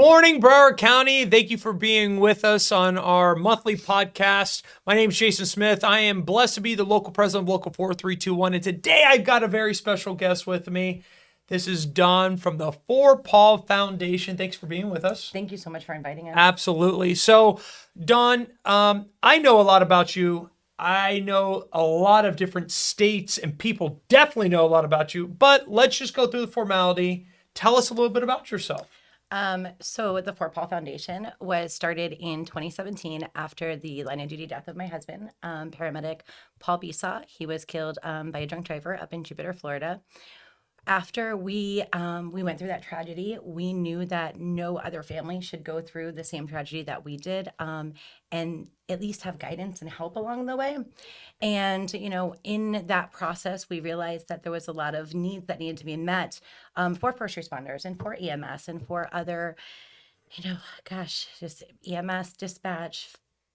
morning, Broward County. Thank you for being with us on our monthly podcast. My name is Jason Smith. I am blessed to be the local president of Local 4321. And today I've got a very special guest with me. This is Dawn from the For Paul Foundation. Thanks for being with us. Thank you so much for inviting us. Absolutely. So, Dawn, I know a lot about you. I know a lot of different states, and people definitely know a lot about you. But let's just go through the formality. Tell us a little bit about yourself. So the Fort Paul Foundation was started in 2017 after the line of duty death of my husband, paramedic Paul Besaw. He was killed by a drunk driver up in Jupiter, Florida. After we went through that tragedy, we knew that no other family should go through the same tragedy that we did, and at least have guidance and help along the way. And, in that process, we realized that there was a lot of needs that needed to be met for first responders and for EMS and for other, just EMS, dispatch,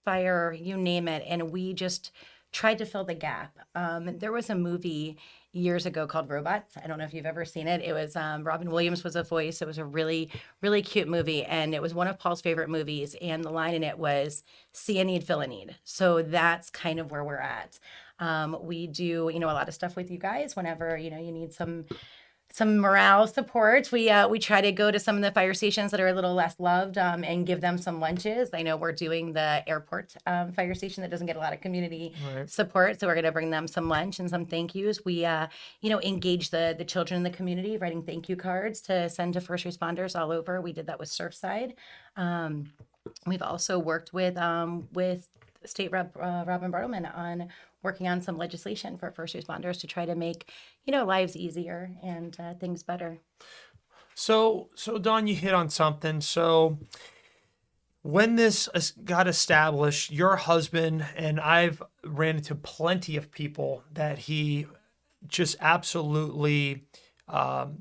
fire, you name it. And we just tried to fill the gap. There was a movie years ago called Robots. I don't know if you've ever seen it. It was Robin Williams was a voice. It was a really, really cute movie. And it was one of Paul's favorite movies. And the line in it was, see a need, fill a need. So that's kind of where we're at. We do, a lot of stuff with you guys whenever, you need some morale support. We try to go to some of the fire stations that are a little less loved and give them some lunches. I know we're doing the airport fire station that doesn't get a lot of community support, so we're going to bring them some lunch and some thank yous. We engage the children in the community, writing thank you cards to send to first responders all over. We did that with Surfside. We've also worked with State Rep Robin Bartleman on working on some legislation for first responders to try to make, lives easier and things better. So Dawn, you hit on something. So when this got established, your husband, and I've ran into plenty of people that he just absolutely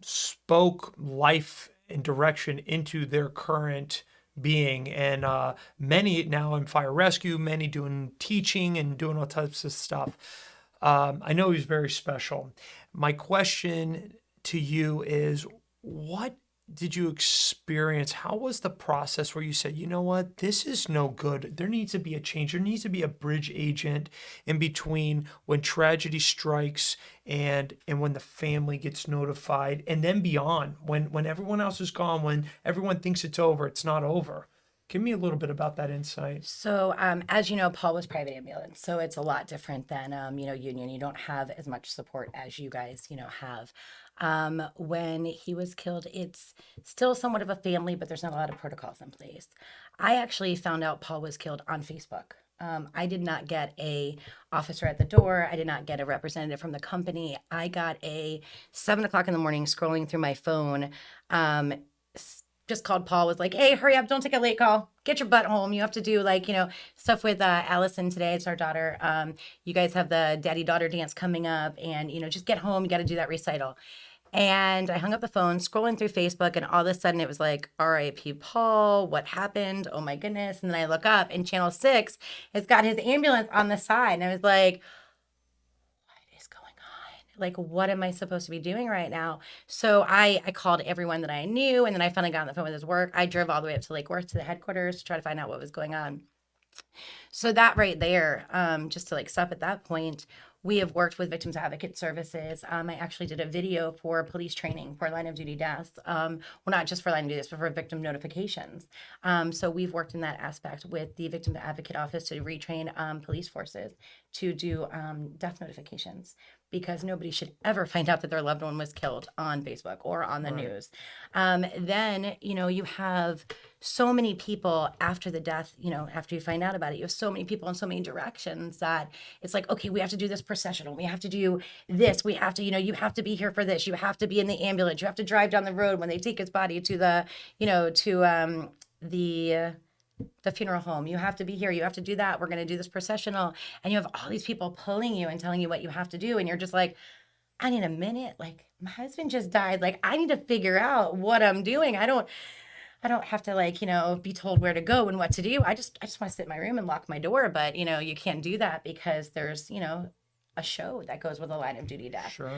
spoke life and direction into their current being, and many now in fire rescue, many doing teaching and doing all types of stuff. I know he's very special. My question to you is, what did you experience? How was the process where you said, you know what, this is no good. There needs to be a change. There needs to be a bridge agent in between when tragedy strikes and when the family gets notified, and then beyond, when everyone else is gone, when everyone thinks it's over, it's not over. Give me a little bit about that insight. So, as you know, Paul was private ambulance, so it's a lot different than, union. You don't have as much support as you guys, have. When he was killed, it's still somewhat of a family, but there's not a lot of protocols in place. I actually found out Paul was killed on Facebook. I did not get a officer at the door. I did not get a representative from the company. I got a 7:00 in the morning scrolling through my phone, just called Paul, was like, hey, hurry up, don't take a late call, get your butt home. You have to do stuff with Allison today. It's our daughter. You guys have the daddy-daughter dance coming up, and just get home, you got to do that recital. And I hung up the phone, scrolling through Facebook, and all of a sudden it was like, R.I.P. Paul, what happened? Oh my goodness. And then I look up and Channel 6 has got his ambulance on the side. And I was like, like, what am I supposed to be doing right now? So I called everyone that I knew, and then I finally got on the phone with his work. I drove all the way up to Lake Worth to the headquarters to try to find out what was going on. So that right there, just to stop at that point, we have worked with Victims Advocate Services. I actually did a video for police training for line of duty deaths. Well, not just for line of duty deaths, but for victim notifications. So we've worked in that aspect with the Victim Advocate Office to retrain police forces to do death notifications, because nobody should ever find out that their loved one was killed on Facebook or on the news. Then, you have so many people after the death, after you find out about it, you have so many people in so many directions that it's like, okay, we have to do this processional. We have to do this. We have to, you have to be here for this. You have to be in the ambulance. You have to drive down the road when they take his body to the, the funeral home. You have to be here. You have to do that. We're going to do this processional. And you have all these people pulling you and telling you what you have to do. And you're just like, I need a minute. Like, my husband just died. Like, I need to figure out what I'm doing. I don't have to be told where to go and what to do. I just want to sit in my room and lock my door. But, you can't do that because there's, a show that goes with a line of duty death. Sure.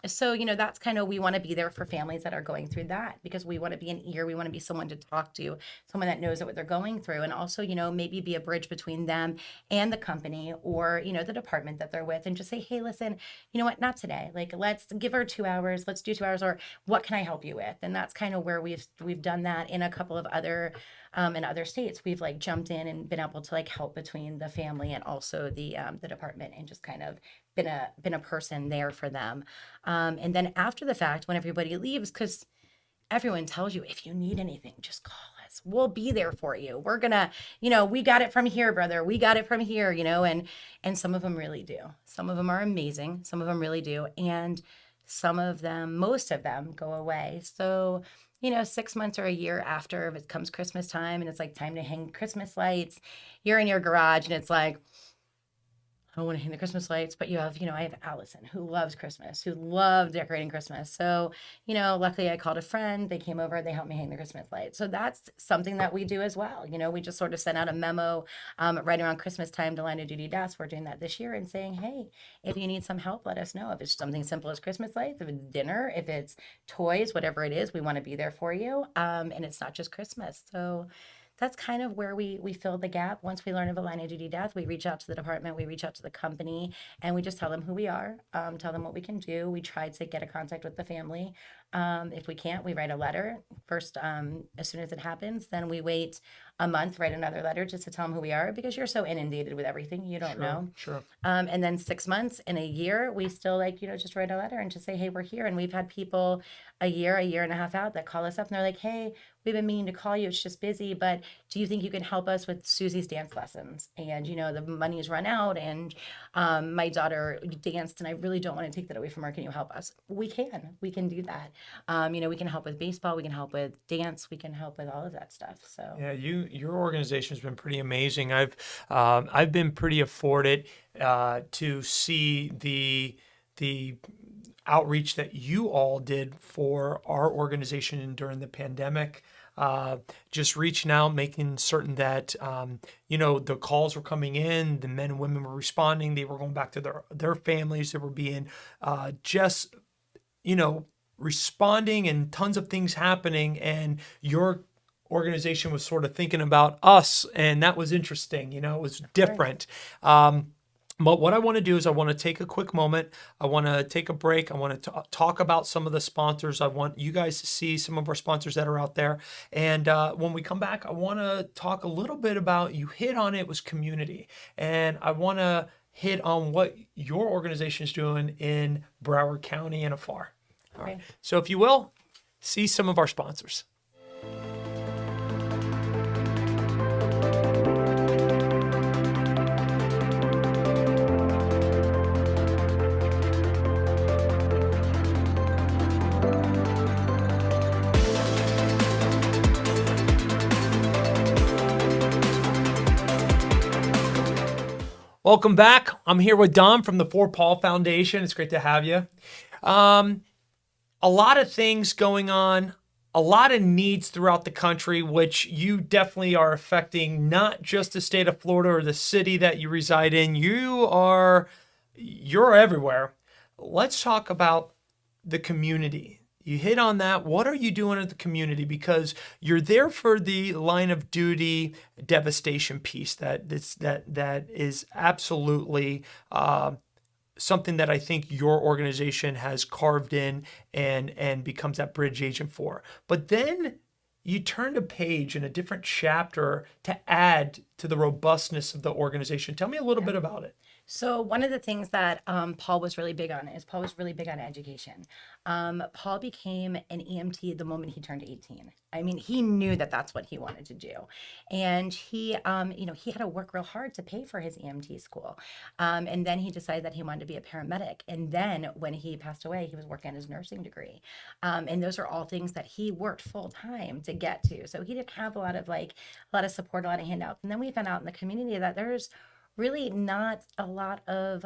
So, that's kind of, we want to be there for families that are going through that, because we want to be an ear. We want to be someone to talk to, someone that knows what they're going through. And also, maybe be a bridge between them and the company, or, the department that they're with, and just say, hey, listen, you know what, not today. Like, let's give her 2 hours. Let's do 2 hours, or what can I help you with? And that's kind of where we've done that in a couple of other in other states. We've like jumped in and been able to like help between the family and also the department, and just kind of been a person there for them. And then after the fact, when everybody leaves, because everyone tells you, if you need anything, just call us. We'll be there for you. We're gonna, we got it from here, brother. We got it from here, and some of them really do. Some of them are amazing. Some of them really do. And some of them, most of them, go away. So, 6 months or a year after, if it comes Christmas time and it's like time to hang Christmas lights, you're in your garage and it's like, I don't want to hang the Christmas lights, but I have Allison, who loves Christmas, who loves decorating Christmas. So, luckily I called a friend, they came over, they helped me hang the Christmas lights. So that's something that we do as well. We just sort of sent out a memo right around Christmas time to line of duty deaths. We're doing that this year, and saying, hey, if you need some help, let us know. If it's something simple as Christmas lights, if it's dinner, if it's toys, whatever it is, we want to be there for you. And it's not just Christmas. So that's kind of where we fill the gap. Once we learn of a line of duty death, we reach out to the department, we reach out to the company, and we just tell them who we are, tell them what we can do. We try to get a contact with the family. If we can't, we write a letter first. As soon as it happens, then we wait a month, write another letter just to tell them who we are, because you're so inundated with everything, you don't know. Sure. And then 6 months, in a year, we still just write a letter and just say, hey, we're here. And we've had people a year and a half out that call us up and they're like, hey, we've been meaning to call you. It's just busy, but do you think you can help us with Susie's dance lessons? And, the money has run out, and my daughter danced and I really don't want to take that away from her. Can you help us? We can do that. We can help with baseball, we can help with dance, we can help with all of that stuff. So Yeah, your organization has been pretty amazing. I've been pretty afforded to see the outreach that you all did for our organization during the pandemic. Just reaching out, making certain that the calls were coming in, the men and women were responding, they were going back to their families, they were being just responding, and tons of things happening, and your organization was sort of thinking about us, and that was interesting. It was different. But what I want to do is I want to take a quick moment. I want to take a break. I want to talk about some of the sponsors. I want you guys to see some of our sponsors that are out there. And when we come back, I want to talk a little bit about, you hit on it, was community. And I want to hit on what your organization is doing in Broward County and afar. All right. So if you will, see some of our sponsors. Welcome back. I'm here with Dawn from the For Paul Foundation. It's great to have you. A lot of things going on, a lot of needs throughout the country, which you definitely are affecting not just the state of Florida or the city that you reside in. You're everywhere. Let's talk about the community. You hit on that. What are you doing in the community? Because you're there for the line of duty devastation piece that is absolutely something that I think your organization has carved in and becomes that bridge agent for. But then you turned a page in a different chapter to add to the robustness of the organization. Tell me a little bit about it. So one of the things that Paul was really big on education. Paul became an EMT the moment he turned 18. I mean, he knew that that's what he wanted to do. And he had to work real hard to pay for his EMT school. And then he decided that he wanted to be a paramedic. And then when he passed away, he was working on his nursing degree. And those are all things that he worked full time to get to. So he didn't have a lot of support, a lot of handouts. And then we found out in the community that there's really not a lot of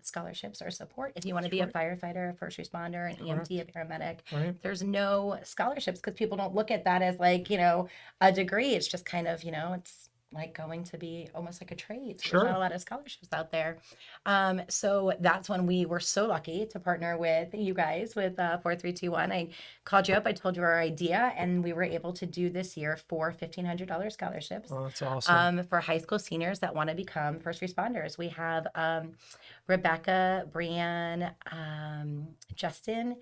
scholarships or support. If you want to be a firefighter, a first responder, an EMT, a paramedic, there's no scholarships because people don't look at that as a degree. It's just kind of, like going to be almost like a trade. So Sure. there's not a lot of scholarships out there. So that's when we were so lucky to partner with you guys with 4321. I called you up, I told you our idea, and we were able to do this year for $1,500 scholarships Oh, that's awesome. for high school seniors that want to become first responders. We have Rebecca, Brianne, Justin,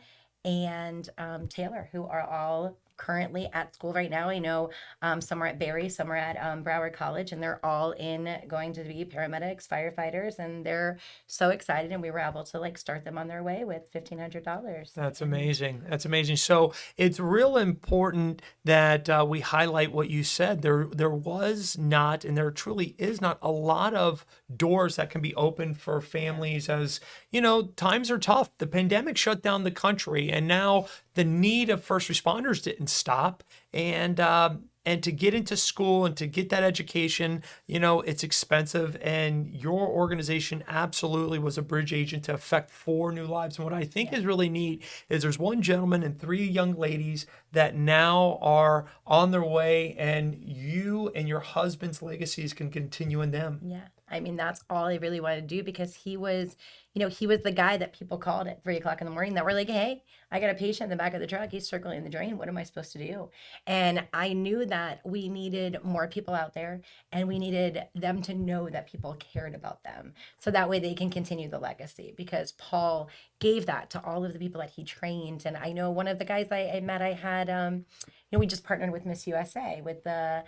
and Taylor, who are all currently at school right now. I know some are at Barry, some are at Broward College, and they're all going to be paramedics, firefighters, and they're so excited. And we were able to like start them on their way with $1,500. That's amazing. That's amazing. So it's real important that we highlight what you said. There was not, and there truly is not, a lot of doors that can be opened for families. As you know, times are tough. The pandemic shut down the country, and now the need of first responders didn't stop. And to get into school and to get that education, you know, it's expensive. And your organization absolutely was a bridge agent to affect 4 new lives. And what I think is really neat is there's 1 gentleman and 3 young ladies that now are on their way, and you and your husband's legacies can continue in them. Yeah. I mean, that's all I really wanted to do, because he was the guy that people called at 3:00 in the morning that were like, hey, I got a patient in the back of the truck. He's circling the drain. What am I supposed to do? And I knew that we needed more people out there, and we needed them to know that people cared about them. So that way they can continue the legacy, because Paul gave that to all of the people that he trained. And I know one of the guys I met, I had, we just partnered with Miss USA, with the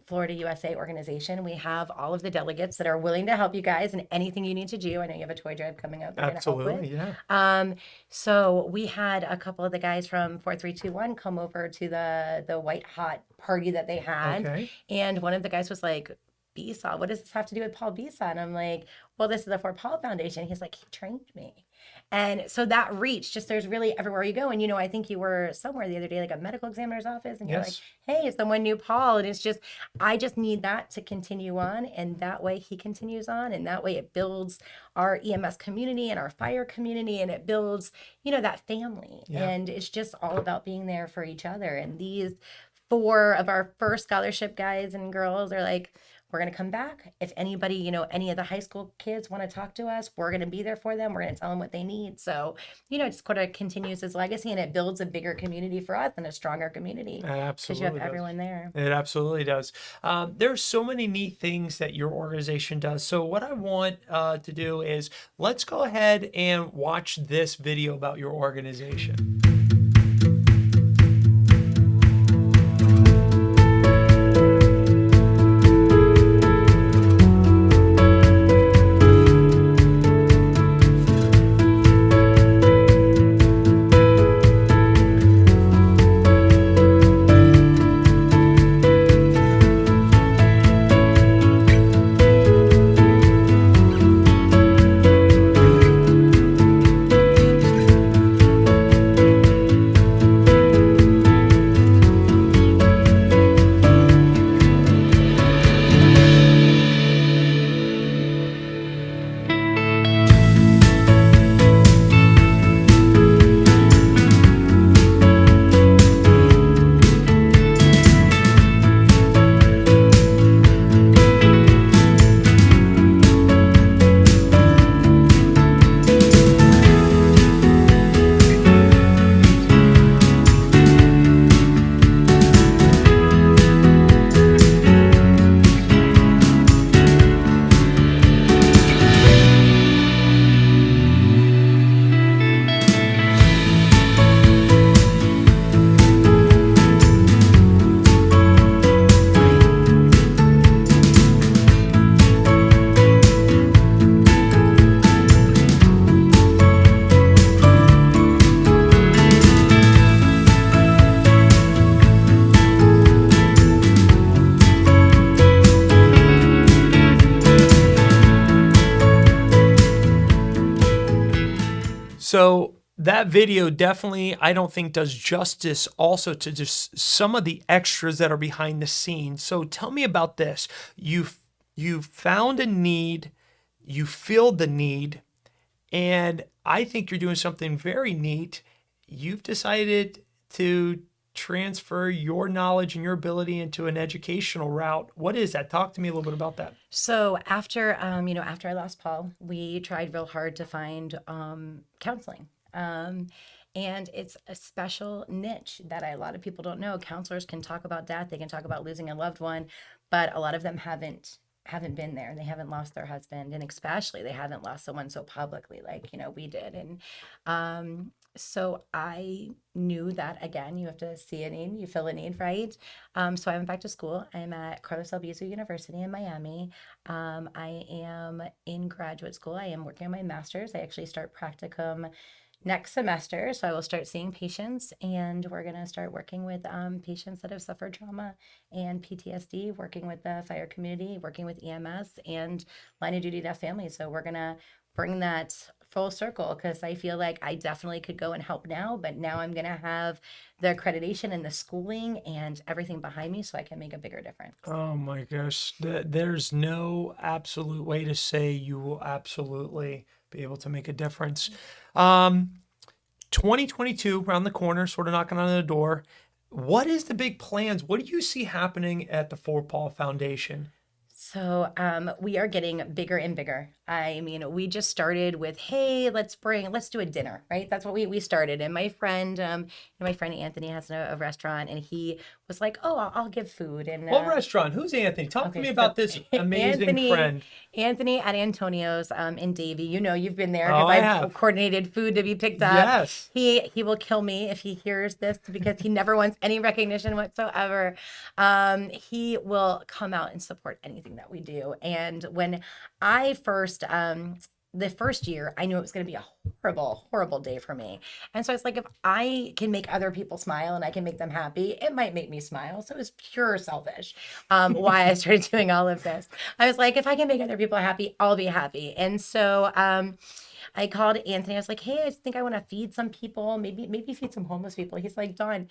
Florida USA organization. We have all of the delegates that are willing to help you guys and anything you need to do. I know you have a toy drive coming up. Absolutely, yeah. So we had a couple of the guys from 4321 come over to the white hot party that they had. Okay. And one of the guys was like, Besaw, what does this have to do with Paul Besaw? And I'm like, well, this is the For Paul Foundation. He's like, he trained me. And so that reach, just there's really everywhere you go. And, I think you were somewhere the other day, like a medical examiner's office, and you're like, hey, someone knew Paul. And it's just, I just need that to continue on. And that way he continues on. And that way it builds our EMS community and our fire community. And it builds, that family. Yeah. And it's just all about being there for each other. And these 4 of our first scholarship guys and girls are like, we're going to come back. If anybody, any of the high school kids want to talk to us, we're going to be there for them. We're going to tell them what they need. So, it just kind of continues his legacy, and it builds a bigger community for us and a stronger community. It absolutely because you have everyone there. It absolutely does. There's so many neat things that your organization does. So what I want to do is let's go ahead and watch this video about your organization. So that video definitely, I don't think, does justice also to just some of the extras that are behind the scenes. So tell me about this. You found a need, you filled the need, and I think you're doing something very neat. You've decided to transfer your knowledge and your ability into an educational route. What is that? Talk to me a little bit about that. So after, after I lost Paul, we tried real hard to find counseling. And it's a special niche that a lot of people don't know. Counselors can talk about death, they can talk about losing a loved one, but a lot of them haven't been there. They haven't lost their husband, and especially they haven't lost someone so publicly like we did. And so I knew that, again, you have to see a need, you fill a need, right? So I went back to school. I'm at Carlos Albizu University in Miami. I am in graduate school. I am working on my master's. I actually start practicum next semester. So I will start seeing patients, and we're going to start working with patients that have suffered trauma and PTSD, working with the fire community, working with EMS and line of duty death families. So we're going to bring that full circle, because I feel like I definitely could go and help now, but now I'm going to have the accreditation and the schooling and everything behind me so I can make a bigger difference. Oh my gosh. There's no absolute way to say you will absolutely be able to make a difference. 2022 around the corner, sort of knocking on the door. What is the big plans? What do you see happening at the For Paul Foundation? So we are getting bigger and bigger. I mean, we just started with, hey, let's do a dinner, right? That's what we started. And my friend, my friend Anthony has a restaurant, and he was like, oh, I'll give food. And what restaurant? Who's Anthony? Talk to me about this amazing friend. Anthony at Antonio's in Davie. You've been there Oh, because I I've have. coordinated food to be picked up. Yes. He will kill me if he hears this, because he never wants any recognition whatsoever. He will come out and support anything that we do. And when I first the first year, I knew it was going to be a horrible, horrible day for me. And so it's like, if I can make other people smile and I can make them happy, it might make me smile. So it was pure selfish why I started doing all of this. I was like, if I can make other people happy, I'll be happy. And so I called Anthony. I was like, hey, I think I want to feed some people, maybe feed some homeless people. He's like, Dawn,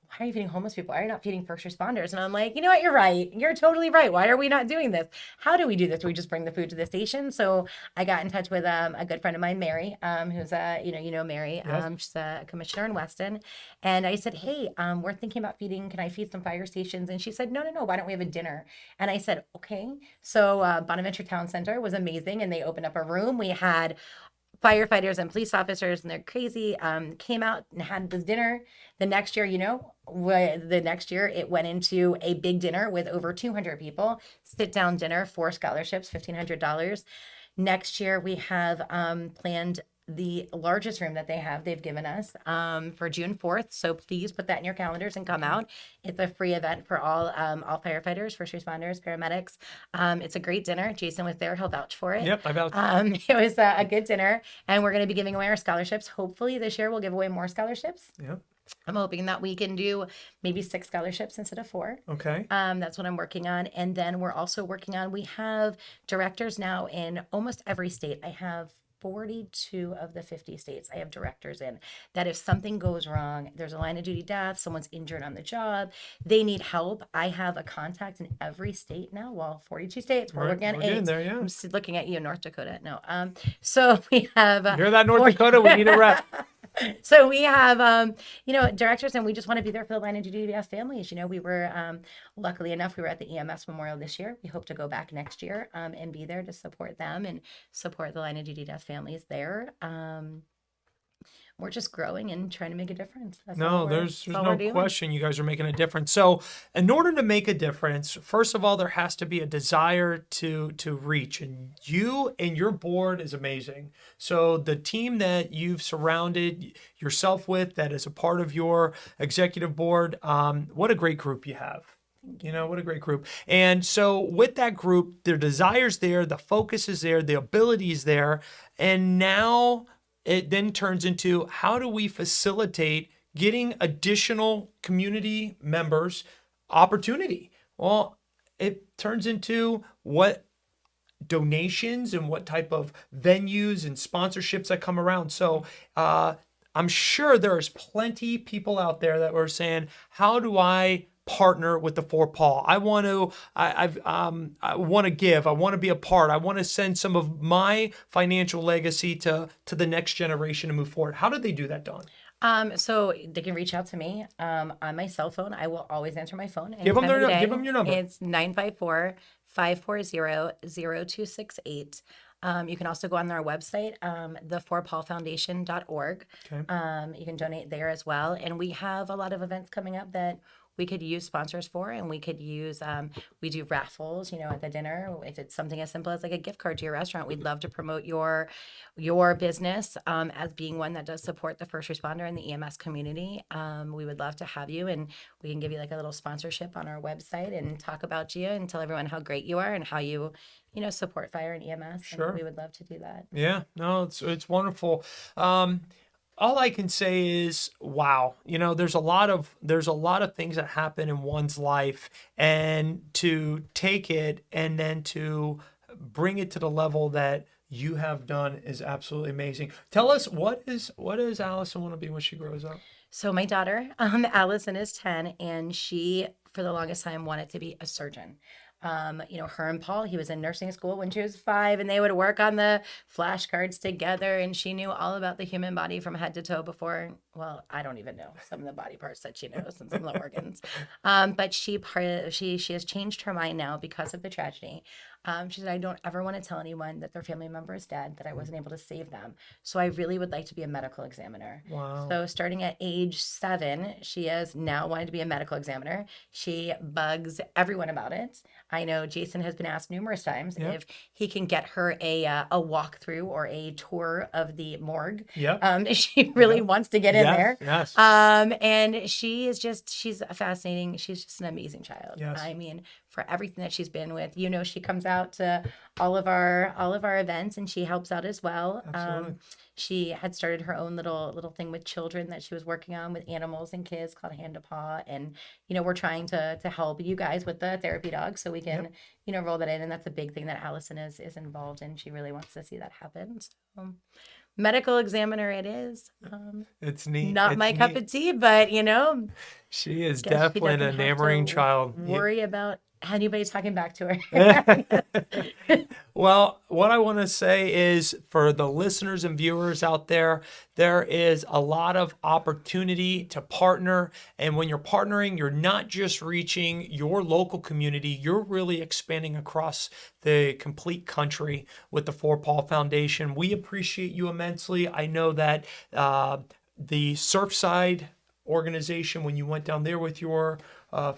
why are you feeding homeless people? Why are you not feeding first responders? And I'm like, you know what? You're right. You're totally right. Why are we not doing this? How do we do this? Do we just bring the food to the station? So I got in touch with a good friend of mine, Mary, who's Mary. Yes. She's a commissioner in Weston. And I said, hey, we're thinking about feeding. Can I feed some fire stations? And she said, no. Why don't we have a dinner? And I said, okay. So Bonaventure Town Center was amazing. And they opened up a room. We had firefighters and police officers, and they're crazy, came out and had this dinner. The next year, it went into a big dinner with over 200 people, sit down dinner, 4 scholarships, $1,500. Next year, we have planned the largest room that they've given us for June 4th. So please put that in your calendars and come out. It's a free event for all firefighters, first responders, paramedics. It's a great dinner. Jason was there. He'll vouch for it. Yep, I vouch. It was a good dinner, and we're going to be giving away our scholarships. Hopefully this year we'll give away more scholarships. Yep. I'm hoping that we can do maybe 6 scholarships instead of 4. Okay. That's what I'm working on. And then we're also working on, we have directors now in almost every state. I have 42 of the 50 states I have directors in, that if something goes wrong, there's a line of duty death, someone's injured on the job, they need help, I have a contact in every state now. Well, 42 states, we're working on 8. There, yeah. I'm looking at you, North Dakota. No. So we have... You hear that, North Dakota? We need a rep. So we have, directors, and we just want to be there for the line of duty death families. We were, luckily enough, we were at the EMS Memorial this year. We hope to go back next year and be there to support them and support the line of duty death families there. We're just growing and trying to make a difference. There's no question you guys are making a difference. So in order to make a difference, first of all, there has to be a desire to reach. And you and your board is amazing. So the team that you've surrounded yourself with, that is a part of your executive board, what a great group you have. What a great group. And so with that group, their desire's there, the focus is there, the ability is there. And now it then turns into, how do we facilitate getting additional community members opportunity? Well, it turns into what donations and what type of venues and sponsorships that come around. So I'm sure there's plenty people out there that were saying, how do I partner with the For Paul? I want to give. I want to be a part. I want to send some of my financial legacy to the next generation to move forward. How did they do that, Dawn? So they can reach out to me on my cell phone. I will always answer my phone Give them anytime of the day. give them your number. It's 954-540-0268. You can also go on their website, the4paulfoundation.org. Okay. You can donate there as well. And we have a lot of events coming up that we could use sponsors for, and we could use, we do raffles, at the dinner. If it's something as simple as like a gift card to your restaurant, we'd love to promote your business as being one that does support the first responder and the EMS community. We would love to have you, and we can give you like a little sponsorship on our website and talk about you and tell everyone how great you are and how you support fire and EMS. Sure. And we would love to do that. Yeah, no, it's wonderful. All I can say is, wow, there's a lot of things that happen in one's life, and to take it and then to bring it to the level that you have done is absolutely amazing. Tell us, what does Allison want to be when she grows up? So my daughter, Allison, is 10, and she, for the longest time, wanted to be a surgeon. Her and Paul, he was in nursing school when she was 5, and they would work on the flashcards together, and she knew all about the human body from head to toe before, well, I don't even know some of the body parts that she knows and some of the organs. But she has changed her mind now because of the tragedy. She said, I don't ever want to tell anyone that their family member is dead, that I wasn't able to save them. So I really would like to be a medical examiner. Wow. So starting at age 7, she has now wanted to be a medical examiner. She bugs everyone about it. I know Jason has been asked numerous times if he can get her a walkthrough or a tour of the morgue. Yep. She really wants to get in there. Yes. And she's just an amazing child. Yes. I mean, for everything that she's been with, she comes out to all of our events, and she helps out as well. Absolutely. She had started her own little thing with children that she was working on with animals and kids called Hand to Paw, and we're trying to help you guys with the therapy dog so we can roll that in, and that's a big thing that Allison is involved in. She really wants to see that happen. So, medical examiner it is. It's neat. Not my cup of tea, but she is definitely an enamoring child. Worry about anybody talking back to her. Well, what I want to say is, for the listeners and viewers out there, there is a lot of opportunity to partner. And when you're partnering, you're not just reaching your local community, you're really expanding across the complete country with the 4Paul Foundation. We appreciate you immensely. I know that the Surfside organization, when you went down there with your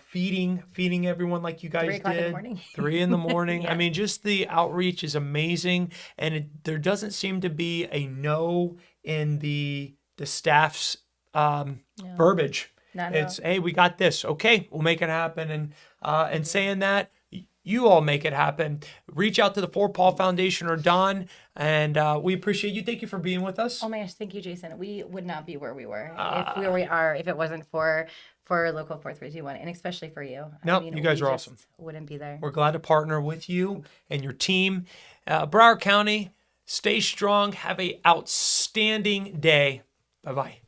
feeding everyone like you guys 3 o'clock did, in the morning. 3 in the morning. Yeah. I mean, just the outreach is amazing, and there doesn't seem to be a no in the staff's verbiage. It's, hey, we got this. Okay, we'll make it happen. And saying that, you all make it happen. Reach out to the 4Paul Foundation or Dawn, and we appreciate you. Thank you for being with us. Oh my gosh, thank you, Jason. We would not be where we were if it wasn't for Local 4321, and especially for you. No, you guys are awesome. Wouldn't be there. We're glad to partner with you and your team. Broward County, stay strong. Have an outstanding day. Bye-bye.